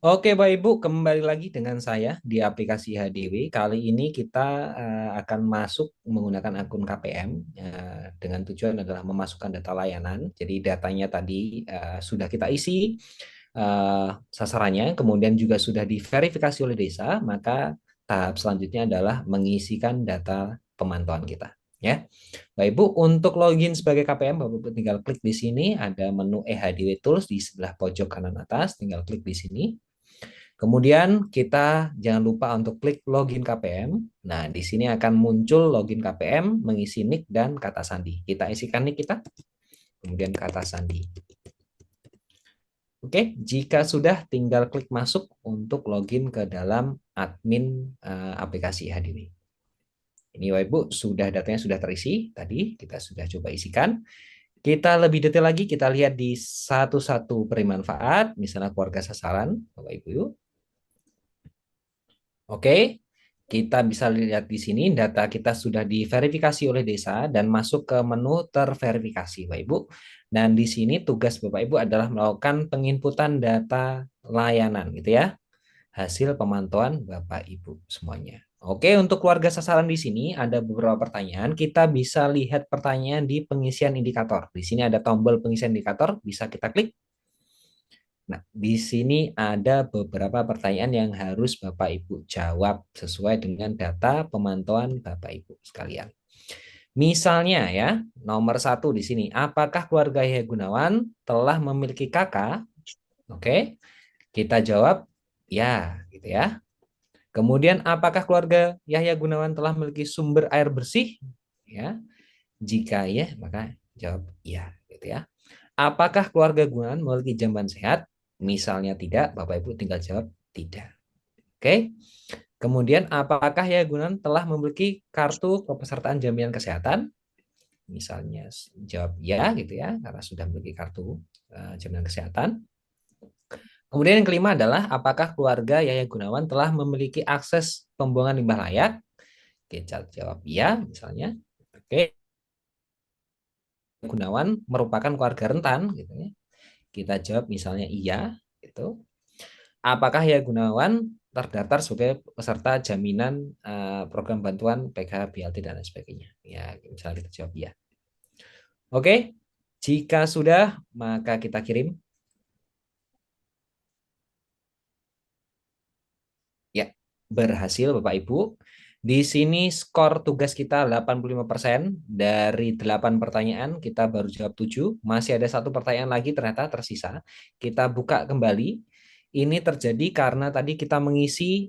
Oke, Bapak Ibu, kembali lagi dengan saya di aplikasi HDW. Kali ini kita akan masuk menggunakan akun KPM dengan tujuan adalah memasukkan data layanan. Jadi datanya tadi sudah kita isi sasarannya, kemudian juga sudah diverifikasi oleh desa, maka tahap selanjutnya adalah mengisikan data pemantauan kita. Ya, Bapak Ibu, untuk login sebagai KPM, Bapak Ibu tinggal klik di sini, ada menu eHDW Tools di sebelah pojok kanan atas, tinggal klik di sini. Kemudian kita jangan lupa untuk klik login KPM. Nah, di sini akan muncul login KPM, mengisi nick dan kata sandi. Kita isikan nick kita, kemudian kata sandi. Oke, jika sudah tinggal klik masuk untuk login ke dalam admin aplikasi HDW. Ini Bapak Ibu, sudah datanya sudah terisi, tadi kita sudah coba isikan. Kita lebih detail lagi, kita lihat di satu-satu peri manfaat, misalnya keluarga sasaran, Bapak Ibu. Oke, kita bisa lihat di sini data kita sudah diverifikasi oleh desa dan masuk ke menu terverifikasi, Bapak Ibu. Dan di sini tugas Bapak Ibu adalah melakukan penginputan data layanan gitu ya. Hasil pemantauan Bapak Ibu semuanya. Oke, untuk keluarga sasaran di sini ada beberapa pertanyaan. Kita bisa lihat pertanyaan di pengisian indikator. Di sini ada tombol pengisian indikator, bisa kita klik. Nah, di sini ada beberapa pertanyaan yang harus Bapak Ibu jawab sesuai dengan data pemantauan Bapak Ibu sekalian. Misalnya ya, nomor satu di sini, apakah keluarga Yahya Gunawan telah memiliki kakak? Oke, kita jawab ya, gitu ya. Kemudian, apakah keluarga Yahya Gunawan telah memiliki sumber air bersih? Ya, jika ya, maka jawab ya, gitu ya. Apakah keluarga Gunawan memiliki jamban sehat? Misalnya tidak, Bapak Ibu tinggal jawab tidak. Oke. Kemudian apakah ya Gunawan telah memiliki kartu kepesertaan jaminan kesehatan? Misalnya jawab ya gitu ya, karena sudah memiliki kartu jaminan kesehatan. Kemudian yang kelima adalah apakah keluarga Yahya Gunawan telah memiliki akses pembuangan limbah layak? Kita jawab ya misalnya. Oke. Gunawan merupakan keluarga rentan gitu ya. Kita jawab misalnya iya gitu. Apakah ya Gunawan terdaftar sebagai peserta jaminan program bantuan PKH BLT dan lain sebagainya? Ya, misalnya kita jawab ya. Oke, jika sudah maka kita kirim. Ya, berhasil Bapak Ibu. Di sini skor tugas kita 85% dari 8 pertanyaan, kita baru jawab 7. Masih ada satu pertanyaan lagi ternyata tersisa. Kita buka kembali. Ini terjadi karena tadi kita mengisi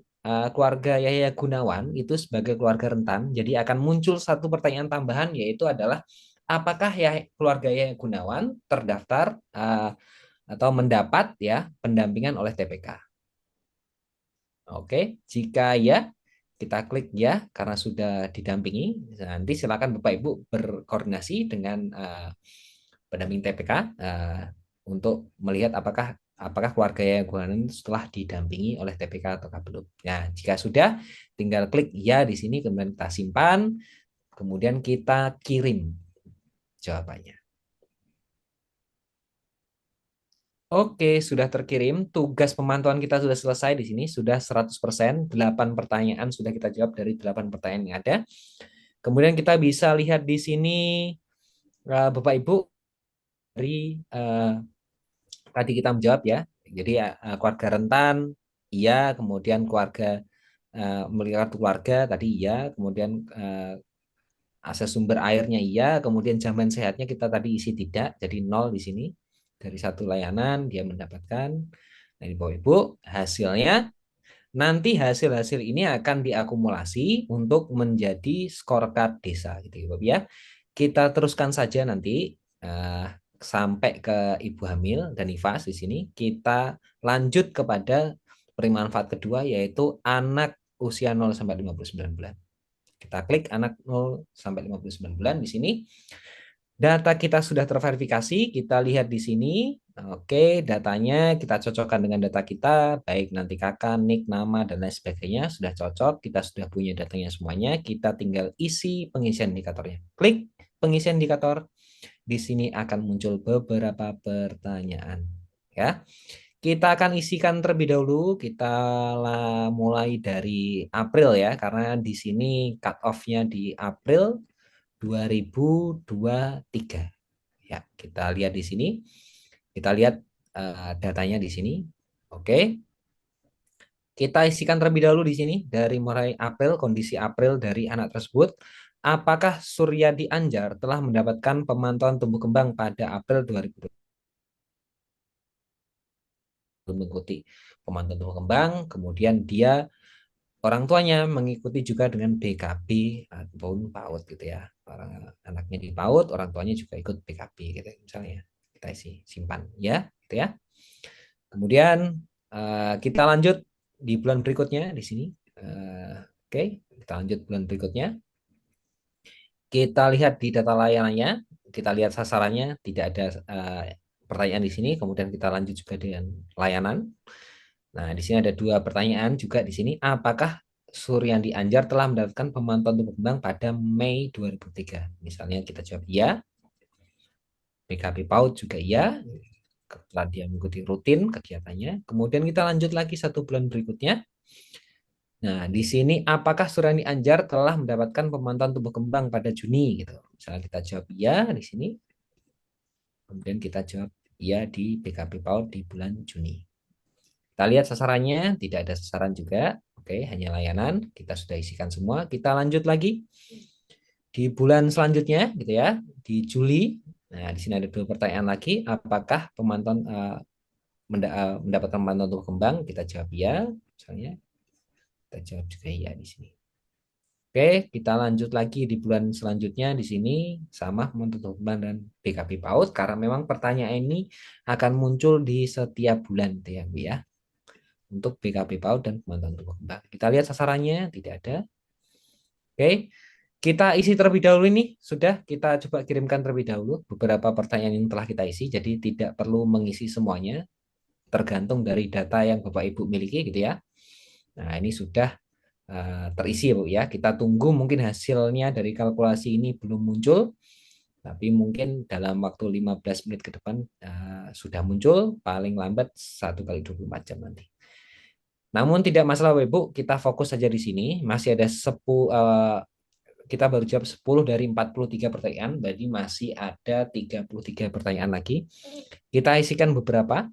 keluarga Yahya Gunawan itu sebagai keluarga rentan. Jadi akan muncul satu pertanyaan tambahan yaitu adalah apakah ya keluarga Yahya Gunawan terdaftar atau mendapat ya pendampingan oleh TPK. Oke, jika ya, kita klik ya karena sudah didampingi. Nanti silakan Bapak Ibu berkoordinasi dengan pendamping TPK untuk melihat apakah keluarga yang Gunawan setelah didampingi oleh TPK atau belum. Nah, jika sudah, tinggal klik ya di sini, kemudian kita simpan, kemudian kita kirim jawabannya. Oke, sudah terkirim. Tugas pemantauan kita sudah selesai di sini. Sudah 100%. 8 pertanyaan sudah kita jawab dari 8 pertanyaan yang ada. Kemudian kita bisa lihat di sini, Bapak Ibu, dari tadi kita menjawab ya. Jadi keluarga rentan, iya. Kemudian keluarga melihat keluarga tadi iya. Kemudian akses sumber airnya iya. Kemudian jamban sehatnya kita tadi isi tidak. Jadi 0 di sini. Dari satu layanan dia mendapatkan. Nah, ini Bapak Ibu, hasilnya nanti hasil-hasil ini akan diakumulasi untuk menjadi scorecard desa gitu ya, Bapak ya. Kita teruskan saja nanti sampai ke Ibu Hamil dan Nifas di sini. Kita lanjut kepada manfaat kedua yaitu anak usia 0 sampai 59 bulan. Kita klik anak 0 sampai 59 bulan di sini. Data kita sudah terverifikasi, kita lihat di sini. Oke, datanya kita cocokkan dengan data kita, baik nanti kakak, nick, nama, dan lain sebagainya. Sudah cocok, kita sudah punya datanya semuanya. Kita tinggal isi pengisian indikatornya. Klik pengisian indikator. Di sini akan muncul beberapa pertanyaan. Ya, Kita akan isikan terlebih dahulu. Kita mulai dari April ya, karena di sini cut off-nya di April 2023. Ya, kita lihat di sini. Kita lihat datanya di sini. Oke, kita isikan terlebih dahulu di sini dari mulai April, kondisi April dari anak tersebut. Apakah Suryadi Anjar telah mendapatkan pemantauan tumbuh kembang pada April 2020? Mengikuti pemantauan tumbuh kembang, kemudian dia orang tuanya mengikuti juga dengan BKB ataupun PAUD gitu ya. Orang anaknya di PAUD, orang tuanya juga ikut BKB gitu misalnya. Kita isi simpan ya, gitu ya. Kemudian kita lanjut di bulan berikutnya di sini. Oke, kita lanjut bulan berikutnya. Kita lihat di data layanannya, kita lihat sasarannya, tidak ada pertanyaan di sini. Kemudian kita lanjut juga dengan layanan. Nah, di sini ada dua pertanyaan juga di sini. Apakah Suryandi Anjar telah mendapatkan pemantauan tumbuh kembang pada Mei 2003? Misalnya kita jawab iya, PKP PAUD juga iya, setelah dia mengikuti rutin kegiatannya. Kemudian kita lanjut lagi satu bulan berikutnya. Nah, di sini apakah Suryandi Anjar telah mendapatkan pemantauan tumbuh kembang pada Juni gitu. Misalnya kita jawab iya di sini, kemudian kita jawab iya di PKP PAUD di bulan Juni. Kita lihat sasarannya, tidak ada sasaran juga. Oke, hanya layanan. Kita sudah isikan semua. Kita lanjut lagi di bulan selanjutnya, gitu ya, di Juli. Nah, di sini ada dua pertanyaan lagi. Apakah pemantauan mendapatkan pemantauan tumbuh kembang? Kita jawab ya, misalnya. Kita jawab juga ya di sini. Oke, kita lanjut lagi di bulan selanjutnya di sini sama pemantauan tumbuh kembang dan BKP PAUD karena memang pertanyaan ini akan muncul di setiap bulan, gitu ya, Bu ya. Untuk BKP PAUD dan pemantauan tumbuh kembang. Kita lihat sasarannya, tidak ada. Oke, kita isi terlebih dahulu ini. Sudah kita coba kirimkan terlebih dahulu beberapa pertanyaan yang telah kita isi. Jadi tidak perlu mengisi semuanya, tergantung dari data yang Bapak Ibu miliki gitu ya. Nah, ini sudah terisi ya Bu ya. Kita tunggu mungkin hasilnya dari kalkulasi ini belum muncul. Tapi mungkin dalam waktu 15 menit ke depan sudah muncul, paling lambat 1 kali 24 jam nanti. Namun tidak masalah Bapak Ibu, kita fokus saja di sini. Masih ada 10, kita baru jawab 10 dari 43 pertanyaan, berarti masih ada 33 pertanyaan lagi. Kita isikan beberapa.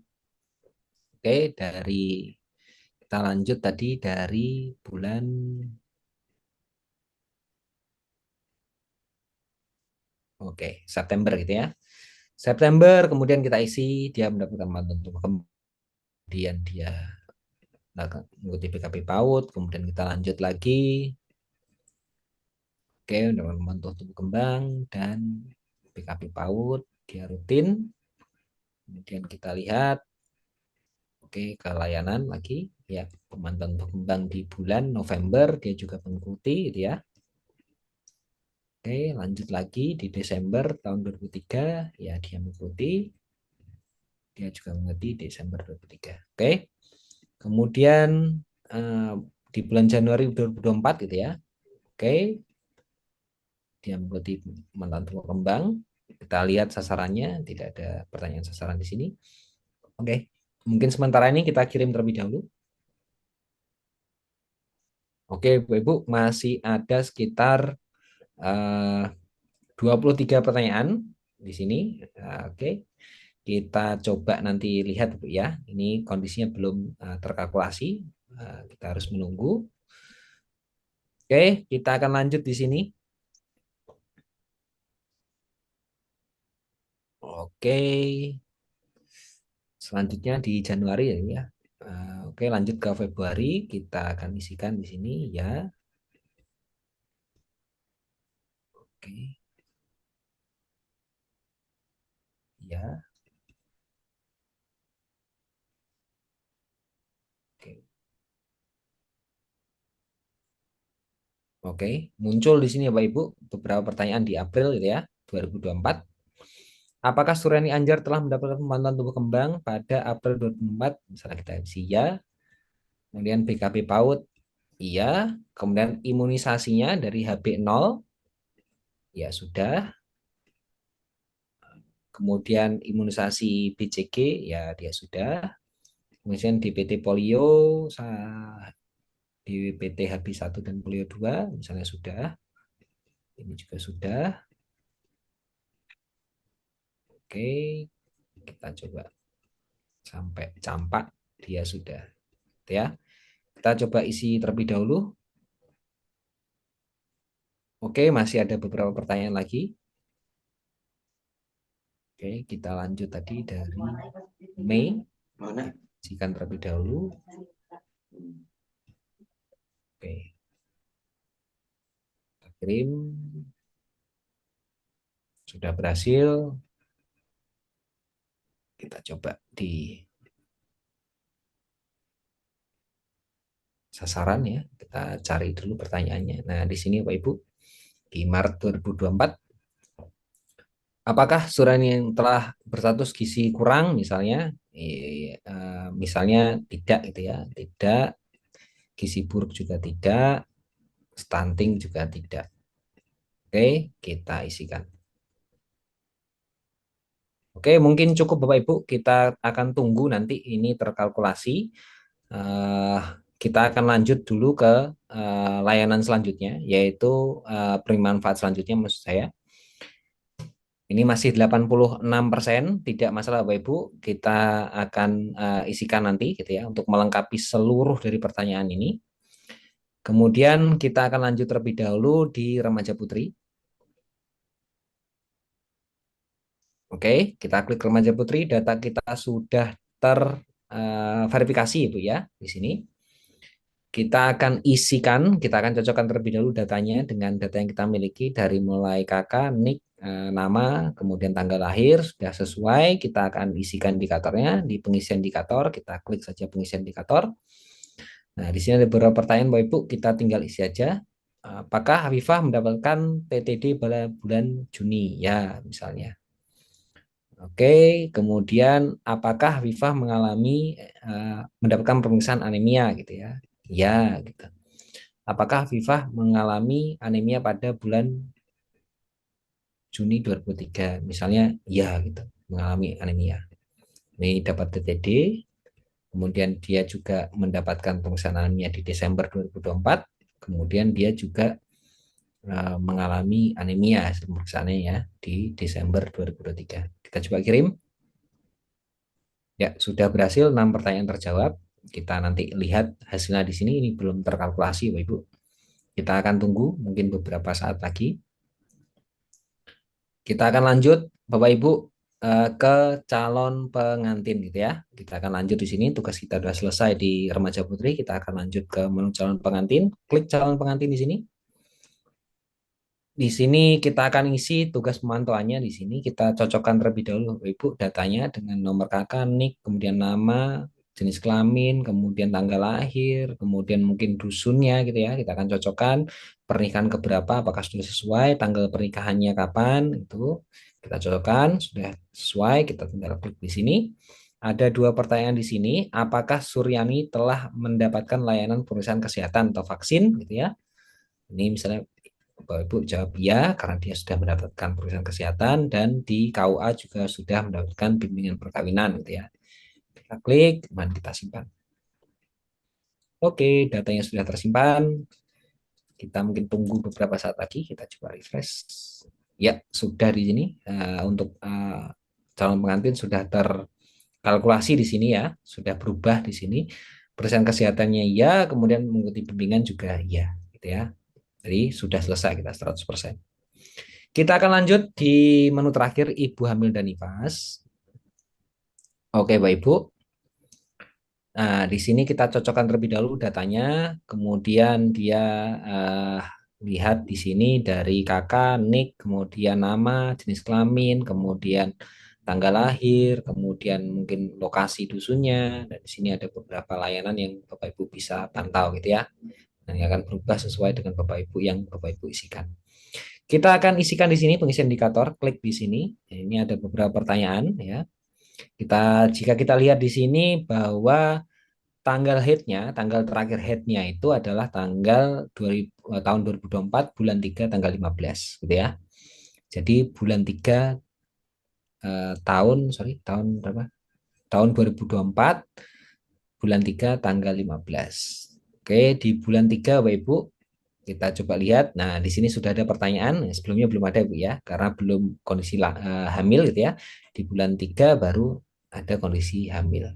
Oke, dari kita lanjut tadi dari bulan oke, September gitu ya. September kemudian kita isi dia mendapatkan bantuan tumbuh kembang, kemudian dia mengikuti PKP PAUD, kemudian kita lanjut lagi. Oke, dengan memantau tumbuh kembang dan PKP PAUD, dia rutin. Kemudian kita lihat, oke, ke layanan lagi. Ya, pemantauan tumbuh kembang di bulan November, dia juga mengikuti, gitu ya. Oke, lanjut lagi di Desember tahun 2003, ya dia mengikuti. Dia juga mengikuti Desember 2003. Oke, kemudian di bulan Januari 2024, gitu ya. Oke, dia mengikuti pemantauan tumbuh kembang. Kita lihat sasarannya, tidak ada pertanyaan sasaran di sini. Oke, mungkin sementara ini kita kirim terlebih dahulu. Oke, Bu Ibu, masih ada sekitar 23 pertanyaan di sini. Oke, kita coba nanti lihat Bu ya. Ini kondisinya belum terkalkulasi. Kita harus menunggu. Oke, kita akan lanjut di sini. Oke, selanjutnya di Januari ya. Oke, lanjut ke Februari. Kita akan isikan di sini ya. Oke, ya. Oke. Oke, muncul di sini ya Pak Ibu beberapa pertanyaan di April gitu ya, 2024. Apakah Suryani Anjar telah mendapatkan pemantauan tumbuh kembang pada April 2024? Misalnya kita isi ya. Kemudian BKB PAUD, iya. Kemudian imunisasinya dari HB0, ya sudah. Kemudian imunisasi BCG, ya dia sudah. Kemudian DPT polio, DPT HB1 dan polio 2 misalnya sudah. Ini juga sudah. Oke, kita coba sampai campak dia sudah. Ya, kita coba isi terlebih dahulu. Oke, masih ada beberapa pertanyaan lagi. Oke, kita lanjut tadi dari Mei. Isikan terlebih dahulu. Oke, kita kirim. Sudah berhasil. Kita coba di sasaran ya. Kita cari dulu pertanyaannya. Nah, di sini Pak Ibu, di Maret 2024, apakah Surani yang telah berstatus gizi kurang misalnya, misalnya tidak gitu ya, tidak, gizi buruk juga tidak, stunting juga tidak. Oke, kita isikan. Oke, mungkin cukup Bapak Ibu, kita akan tunggu nanti ini terkalkulasi. Eh, kita akan lanjut dulu ke layanan selanjutnya, yaitu penerimaan manfaat selanjutnya maksud saya. Ini masih 86%, tidak masalah Bapak Ibu. Kita akan isikan nanti gitu ya untuk melengkapi seluruh dari pertanyaan ini. Kemudian kita akan lanjut terlebih dahulu di remaja putri. Oke, kita klik remaja putri, data kita sudah terverifikasi Ibu ya di sini. Kita akan isikan, kita akan cocokkan terlebih dahulu datanya dengan data yang kita miliki dari mulai kakak, nik, nama, kemudian tanggal lahir sudah sesuai. Kita akan isikan indikatornya di pengisian indikator. Kita klik saja pengisian indikator. Nah, di sini ada beberapa pertanyaan Bapak Ibu, kita tinggal isi aja. Apakah Hafifah mendapatkan PTD pada bulan Juni? Ya, misalnya. Oke, kemudian apakah Hafifah mengalami mendapatkan pemeriksaan anemia gitu ya? Ya, gitu. Apakah Hafifah mengalami anemia pada bulan Juni 2023? Misalnya, ya gitu, mengalami anemia. Ini dapat TTD, kemudian dia juga mendapatkan pemeriksaan anemia di Desember 2024, kemudian dia juga mengalami anemia pemeriksaannya ya di Desember 2023. Kita coba kirim. Ya, sudah berhasil 6 pertanyaan terjawab. Kita nanti lihat hasilnya di sini, ini belum terkalkulasi Bapak Ibu. Kita akan tunggu mungkin beberapa saat lagi. Kita akan lanjut Bapak Ibu ke calon pengantin gitu ya. Kita akan lanjut di sini, tugas kita sudah selesai di remaja putri, kita akan lanjut ke menu calon pengantin. Klik calon pengantin di sini. Di sini kita akan isi tugas pemantauannya di sini. Kita cocokkan terlebih dahulu Bapak Ibu datanya dengan nomor kakak, nik, kemudian nama, jenis kelamin, kemudian tanggal lahir, kemudian mungkin dusunnya gitu ya. Kita akan cocokkan pernikahan keberapa, apakah sudah sesuai, tanggal pernikahannya kapan, itu kita cocokkan, sudah sesuai, kita tinggal klik di sini. Ada dua pertanyaan di sini, apakah Suryani telah mendapatkan layanan pemeriksaan kesehatan atau vaksin gitu ya. Ini misalnya Bapak Ibu jawab ya karena dia sudah mendapatkan pemeriksaan kesehatan dan di KUA juga sudah mendapatkan bimbingan perkawinan gitu ya. Kita klik, kemudian kita simpan. Oke, datanya sudah tersimpan. Kita mungkin tunggu beberapa saat lagi, kita coba refresh. Ya, sudah di sini untuk calon pengantin sudah terkalkulasi di sini ya, sudah berubah di sini. Pemeriksaan kesehatannya ya, kemudian mengikuti bimbingan juga ya, gitu ya. Jadi sudah selesai kita 100%. Kita akan lanjut di menu terakhir ibu hamil dan nifas. Oke, Bapak Ibu. Nah, di sini kita cocokkan terlebih dahulu datanya, kemudian dia lihat di sini dari kakak, nik, kemudian nama, jenis kelamin, kemudian tanggal lahir, kemudian mungkin lokasi dusunnya, dan di sini ada beberapa layanan yang Bapak Ibu bisa pantau gitu ya. Dan yang akan berubah sesuai dengan Bapak Ibu yang Bapak Ibu isikan. Kita akan isikan di sini pengisian indikator, klik di sini. Ini ada beberapa pertanyaan ya. Jika kita lihat di sini bahwa tanggal headnya, tanggal terakhir headnya itu adalah tanggal 2000, tahun 2024 bulan 3 tanggal 15 gitu ya. Jadi bulan 3 tahun berapa? Tahun 2024 bulan 3 tanggal 15. Oke, di bulan 3 Bapak Ibu, kita coba lihat. Nah, di sini sudah ada pertanyaan. Sebelumnya belum ada Bu ya, karena belum kondisi hamil gitu ya. Di bulan 3 baru ada kondisi hamil.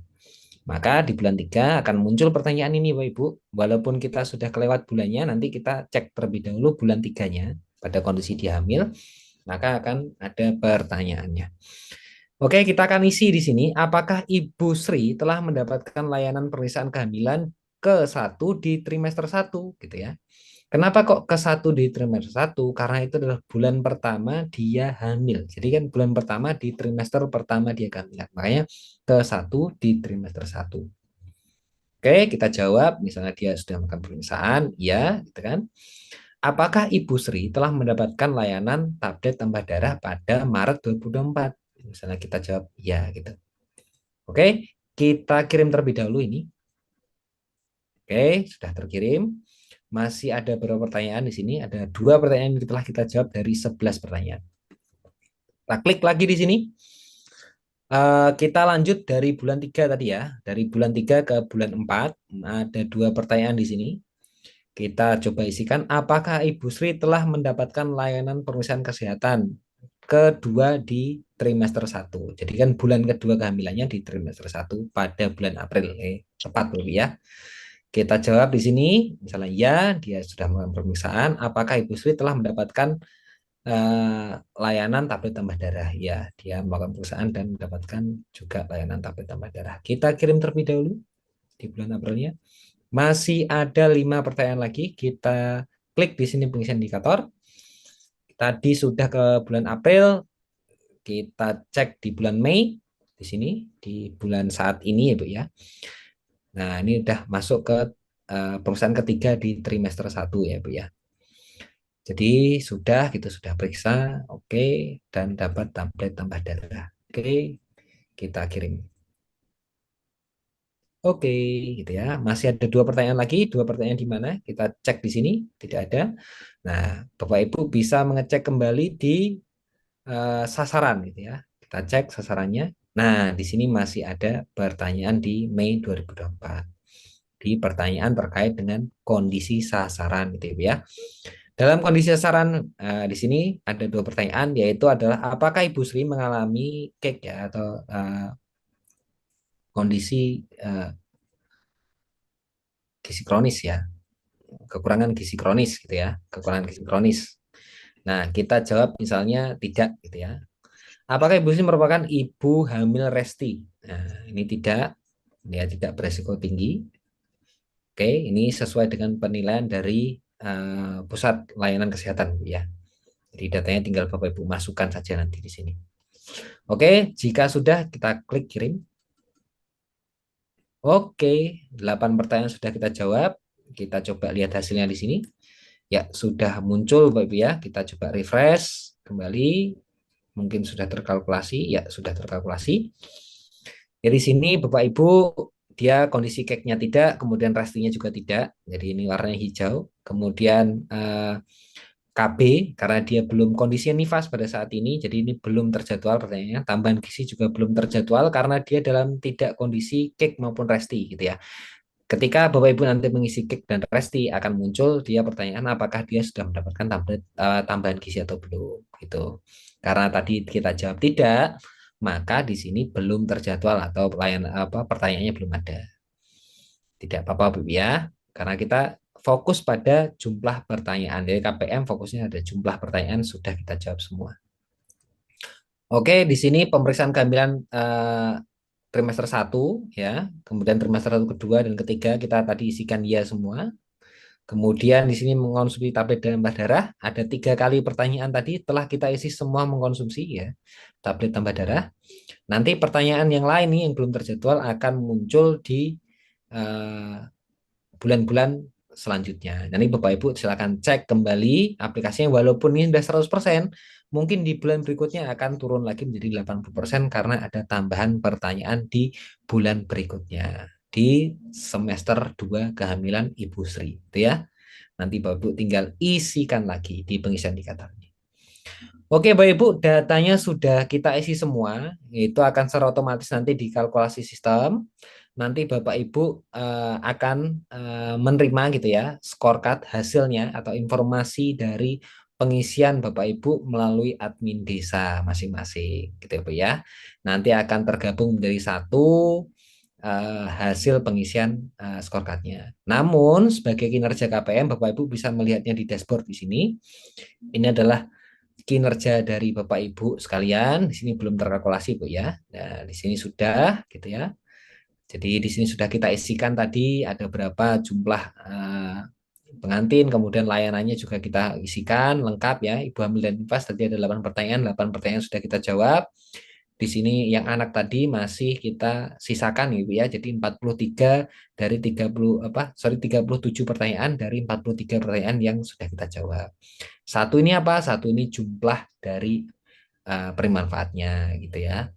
Maka di bulan 3 akan muncul pertanyaan ini Bapak Ibu. Walaupun kita sudah kelewat bulannya, nanti kita cek terlebih dahulu bulan 3-nya pada kondisi dia hamil, maka akan ada pertanyaannya. Oke, kita akan isi di sini. Apakah Ibu Sri telah mendapatkan layanan pemeriksaan kehamilan ke-1 di trimester 1 gitu ya. Kenapa kok ke-1 di trimester 1? Karena itu adalah bulan pertama dia hamil. Jadi kan bulan pertama di trimester pertama dia kehamilan. Makanya ke-1 di trimester 1. Oke, kita jawab. Misalnya dia sudah melakukan pemeriksaan, ya, gitu kan. Apakah Ibu Sri telah mendapatkan layanan tablet tambah darah pada Maret 2024? Misalnya kita jawab ya gitu. Oke, kita kirim terlebih dahulu ini. Oke, sudah terkirim. Masih ada beberapa pertanyaan di sini. Ada 2 pertanyaan yang telah kita jawab dari 11 pertanyaan. Kita klik lagi di sini. Kita lanjut dari bulan 3 tadi ya. Dari bulan 3 ke bulan 4. Ada 2 pertanyaan di sini. Kita coba isikan. Apakah Ibu Sri telah mendapatkan layanan pemeriksaan kesehatan kedua di trimester 1? Jadi kan bulan kedua kehamilannya di trimester 1 pada bulan April. Tepat lebih ya. Kita jawab di sini, misalnya ya, dia sudah melakukan pemeriksaan. Apakah Ibu Sri telah mendapatkan layanan tablet tambah darah? Ya, dia melakukan pemeriksaan dan mendapatkan juga layanan tablet tambah darah. Kita kirim terlebih dahulu di bulan Aprilnya. Masih ada 5 pertanyaan lagi. Kita klik di sini pengisian indikator. Tadi sudah ke bulan April. Kita cek di bulan Mei. Di sini, di bulan saat ini ya Bu ya. Nah, ini udah masuk ke pemeriksaan ketiga di trimester 1 ya Bu ya. Jadi sudah kita sudah periksa, oke, dan dapat tablet tambah darah. Oke, kita kirim. Oke, gitu ya. Masih ada 2 pertanyaan lagi. 2 pertanyaan di mana? Kita cek di sini, tidak ada. Nah, Bapak Ibu bisa mengecek kembali di sasaran, gitu ya. Kita cek sasarannya. Nah, di sini masih ada pertanyaan di Mei 2024. Di pertanyaan terkait dengan kondisi sasaran, gitu ya. Dalam kondisi sasaran di sini ada 2 pertanyaan, yaitu adalah apakah Ibu Sri mengalami KEK ya atau kondisi gizi kronis ya, kekurangan gizi kronis gitu ya, kekurangan gizi kronis. Nah, kita jawab misalnya tidak gitu ya. Apakah Ibu Sri merupakan ibu hamil resti? Nah, ini tidak, dia tidak beresiko tinggi. Oke, ini sesuai dengan penilaian dari pusat layanan kesehatan ya. Jadi datanya tinggal Bapak Ibu masukkan saja nanti di sini. Oke, jika sudah kita klik kirim. Oke, 8 pertanyaan sudah kita jawab. Kita coba lihat hasilnya di sini. Ya, sudah muncul Bapak Ibu ya. Kita coba refresh kembali. Mungkin sudah terkalkulasi. Ya, sudah terkalkulasi. Jadi sini Bapak Ibu dia kondisi cake-nya tidak, kemudian restinya juga tidak. Jadi ini warnanya hijau. Kemudian KB karena dia belum kondisinya nifas pada saat ini, jadi ini belum terjadwal pertanyaannya. Tambahan gizi juga belum terjadwal karena dia dalam tidak kondisi cake maupun resti gitu ya. Ketika Bapak Ibu nanti mengisi cake dan resti akan muncul dia pertanyaan apakah dia sudah mendapatkan tambahan gizi atau belum gitu. Karena tadi kita jawab tidak, maka di sini belum terjadwal atau pertanyaannya belum ada. Tidak apa-apa Bu ya, karena kita fokus pada jumlah pertanyaan. Jadi KPM fokusnya ada jumlah pertanyaan sudah kita jawab semua. Oke, di sini pemeriksaan kehamilan trimester 1 ya, kemudian trimester 1 kedua dan ketiga kita tadi isikan ya semua. Kemudian di sini mengonsumsi tablet tambah darah, ada 3 kali pertanyaan tadi telah kita isi semua mengkonsumsi ya tablet tambah darah. Nanti pertanyaan yang lain nih yang belum terjadwal akan muncul di bulan-bulan selanjutnya. Nanti Bapak Ibu silakan cek kembali aplikasinya walaupun ini sudah 100%, mungkin di bulan berikutnya akan turun lagi menjadi 80% karena ada tambahan pertanyaan di bulan berikutnya di semester 2 kehamilan Ibu Sri, itu ya. Nanti Bapak Ibu tinggal isikan lagi di pengisian indikatornya. Oke, Bapak Ibu, datanya sudah kita isi semua, itu akan secara otomatis nanti dikalkulasi sistem. nanti Bapak Ibu akan menerima gitu ya scorecard hasilnya atau informasi dari pengisian Bapak Ibu melalui admin desa masing-masing gitu ya Bu ya. Nanti akan tergabung menjadi satu hasil pengisian scorecardnya. Namun sebagai kinerja KPM Bapak Ibu bisa melihatnya di dashboard di sini. Ini adalah kinerja dari Bapak Ibu sekalian. Di sini belum terkalkulasi Bu ya. Nah, di sini sudah gitu ya. Jadi di sini sudah kita isikan tadi ada berapa jumlah pengantin, kemudian layanannya juga kita isikan lengkap ya. Ibu hamil dan nifas tadi ada 8 pertanyaan, 8 pertanyaan sudah kita jawab. Di sini yang anak tadi masih kita sisakan Ibu ya. Jadi 43 dari 30 apa? Sorry 37 pertanyaan dari 43 pertanyaan yang sudah kita jawab. Satu ini apa? Satu ini jumlah dari perimanfaatnya gitu ya.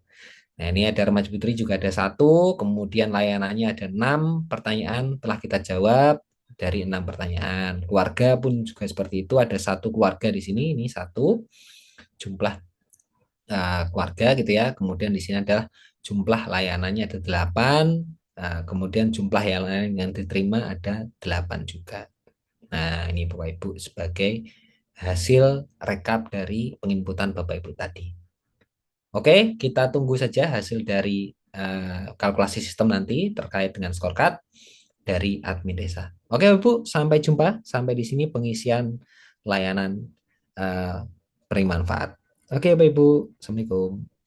Nah, ini ada remaja putri juga ada satu, kemudian layanannya ada 6 pertanyaan telah kita jawab dari 6 pertanyaan. Keluarga pun juga seperti itu, ada satu keluarga di sini, ini satu jumlah keluarga gitu ya. Kemudian di sini adalah jumlah layanannya ada 8, kemudian jumlah layanan yang diterima ada 8 juga. Nah, ini Bapak Ibu sebagai hasil rekap dari penginputan Bapak Ibu tadi. Oke, kita tunggu saja hasil dari kalkulasi sistem nanti terkait dengan scorecard dari admin desa. Oke, Bu, sampai jumpa. Sampai di sini pengisian layanan uh, beri manfaat. Oke, Bapak Ibu. Assalamualaikum.